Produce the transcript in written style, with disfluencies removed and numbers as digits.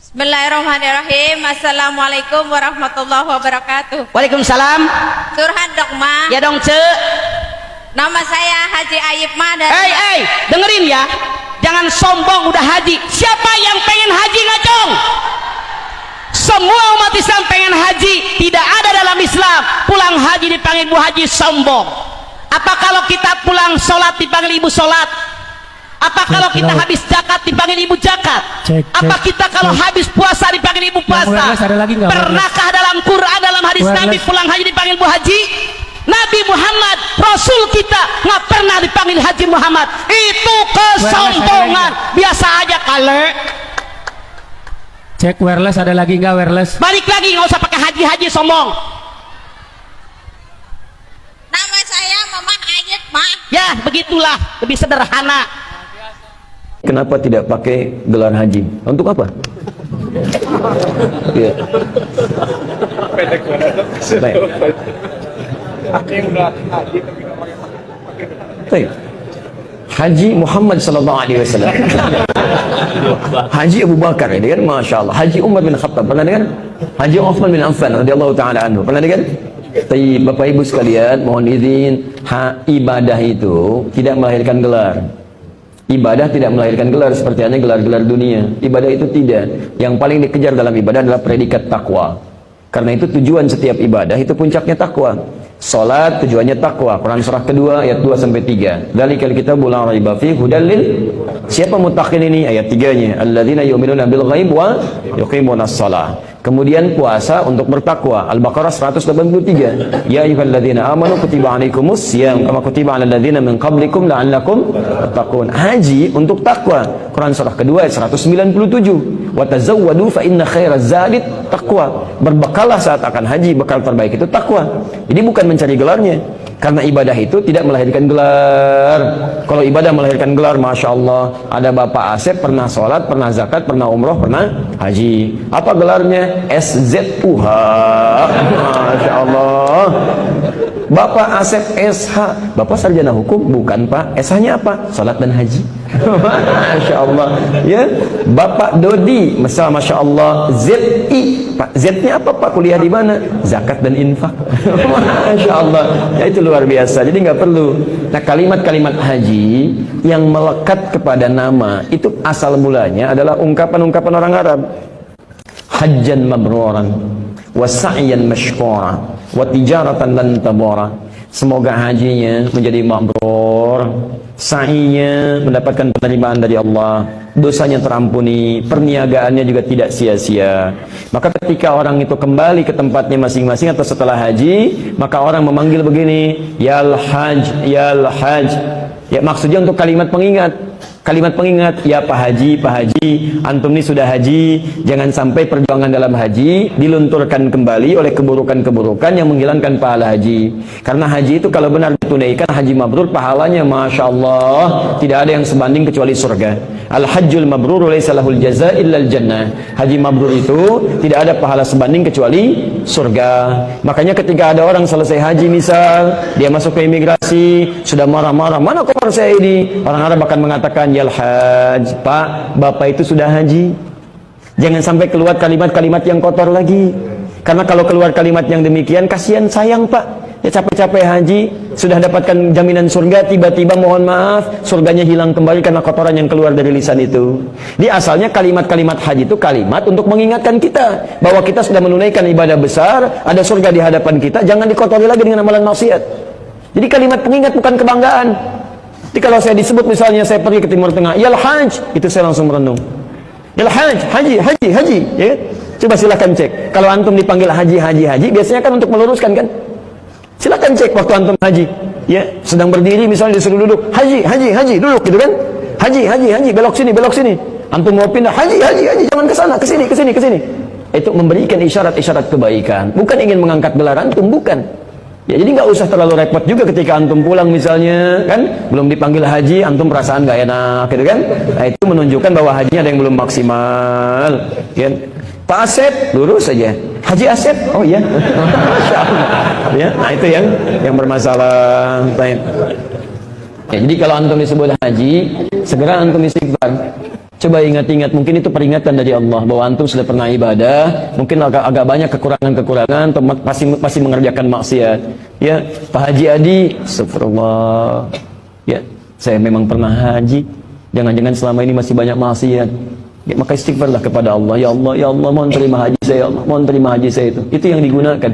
Bismillahirrahmanirrahim. Assalamualaikum warahmatullahi wabarakatuh. Waalaikumsalam. Surhan dok ma. Ya dong cek. Nama saya Haji Ayib ma dari. Hey, dengerin ya. Jangan sombong udah haji. Siapa yang pengen haji ngacong? Semua umat Islam pengen haji. Tidak ada dalam Islam pulang haji dipanggil Bu Haji sombong. Apa kalau kita pulang sholat dipanggil Ibu sholat? Apa kalau kita habis zakat dipanggil Ibu zakat? Apa kita kalau habis puasa dipanggil Ibu puasa? Pernahkah dalam Quran, dalam hadis Nabi pulang haji dipanggil Bu Haji? Nabi Muhammad, Rasul kita nggak pernah dipanggil Haji Muhammad. Itu kesombongan. Biasa aja kale. Cek wireless, ada lagi nggak wireless? Balik lagi, nggak usah pakai haji-haji sombong. Nama saya Mamah Ayib ma. Ya begitulah, lebih sederhana. Kenapa tidak pakai gelar haji? Untuk apa? Ya. Baik. Baik. Haji Muhammad sallallahu alaihi wasallam. Haji Abu Bakar ini kan, masya Allah. Haji Umar bin Khattab pernah dengar? Haji Uthman bin Affan radhiyallahu taala anhu pernah dengar? Tapi Bapak Ibu sekalian, mohon izin, ibadah itu tidak melahirkan gelar. Ibadah tidak melahirkan gelar seperti hanya gelar-gelar dunia. Ibadah itu tidak. Yang paling dikejar dalam ibadah adalah predikat takwa. Karena itu tujuan setiap ibadah itu puncaknya takwa. Salat tujuannya takwa. Quran surah kedua ayat 2 sampai 3. Dzalikal kitabul la raiba fihi hudal lil. Siapa muttaqin ini? Ayat 3-nya. Alladzina yu'minuna bil ghaib wa yuqimunas shalah. Kemudian puasa untuk bertakwa. Al-Baqarah 183. Ya ayyuhalladzina amanu kutiba alaikumus syiyam kama kutiba alal ladzina min qablikum la'allakum tattaqun. Haji untuk takwa. Quran surah kedua ayat 197. Wa tazawwadu fa inna khairaz zadi taqwa. Berbekalah saat akan haji, bekal terbaik itu takwa. Jadi bukan mencari gelarnya. Karena ibadah itu tidak melahirkan gelar. Kalau ibadah melahirkan gelar, masya Allah, ada Bapak Asep pernah sholat, pernah zakat, pernah umroh, pernah haji. Apa gelarnya? SZUH. Masya Allah. Bapak Asep SH. Bapak sarjana hukum? Bukan Pak. SH-nya apa? Sholat dan haji. Masya Allah. Ya. Bapak Dodi, masya Allah, ZI. Pak, Z-nya apa Pak? Kuliah di mana? Zakat dan infak. Masya Allah. Ya itu luar biasa. Jadi nggak perlu. Nah, kalimat-kalimat haji yang melekat kepada nama itu asal mulanya adalah ungkapan-ungkapan orang Arab. Hajjan mabruran wa sa'yan mashkura wa tijaratan lan tabara. Semoga hajinya menjadi mabrur, sa'inya mendapatkan penerimaan dari Allah, dosanya terampuni, perniagaannya juga tidak sia-sia. Maka ketika orang itu kembali ke tempatnya masing-masing atau setelah haji, maka orang memanggil begini, yal haj, yal haj. Ya, maksudnya untuk kalimat pengingat. Kalimat pengingat, ya Pak Haji, antum ini sudah haji, jangan sampai perjuangan dalam haji dilunturkan kembali oleh keburukan-keburukan yang menghilangkan pahala haji. Karena haji itu kalau benar ditunaikan, haji mabrur, pahalanya Masya Allah tidak ada yang sebanding kecuali surga. Al-hajjul mabrur laysa lahul jaza illal jannah. Haji mabrur itu tidak ada pahala sebanding kecuali surga. Makanya ketika ada orang selesai haji misal, dia masuk ke imigrasi, sudah marah-marah, mana koper saya ini? Orang Arab akan mengatakan, yal haj, Pak, Bapak itu sudah haji. Jangan sampai keluar kalimat-kalimat yang kotor lagi. Karena kalau keluar kalimat yang demikian, kasihan sayang Pak. Ya capek-capek haji, sudah dapatkan jaminan surga, tiba-tiba mohon maaf, surganya hilang kembali karena kotoran yang keluar dari lisan itu. Di asalnya kalimat-kalimat haji itu kalimat untuk mengingatkan kita bahwa kita sudah menunaikan ibadah besar, ada surga di hadapan kita, jangan dikotori lagi dengan amalan maksiat. Jadi kalimat pengingat bukan kebanggaan. Jadi kalau saya disebut misalnya saya pergi ke Timur Tengah, yal haj, itu saya langsung merenung. Yal haj, haji, ya. Coba silakan cek. Kalau antum dipanggil haji, biasanya kan untuk meluruskan kan? Silakan cek waktu antum haji, ya, sedang berdiri misalnya disuruh duduk, haji, duduk gitu kan? Haji, belok sini. Antum mau pindah, haji, jangan ke sana, ke sini. Itu memberikan isyarat-isyarat kebaikan, bukan ingin mengangkat gelar antum, bukan. Ya, jadi nggak usah terlalu repot juga ketika antum pulang misalnya, kan belum dipanggil haji, antum perasaan nggak enak, gitu kan? Nah, itu menunjukkan bahwa hajinya ada yang belum maksimal. Ya. Pak Asep lurus saja, Haji Asep, oh iya, ya, nah itu yang bermasalah. Ya, jadi kalau antum disebut haji, segera antum istighfar. Coba ingat-ingat, mungkin itu peringatan dari Allah bahwa antum sudah pernah ibadah, mungkin agak banyak kekurangan-kekurangan, atau masih mengerjakan maksiat. Ya, Pak Haji Adi, astagfirullah. Ya, saya memang pernah haji. Jangan-jangan selama ini masih banyak maksiat. Ya, maka istighfarlah kepada Allah. Ya Allah, mohon terima haji saya, ya Allah, mohon terima haji saya itu. Itu yang digunakan.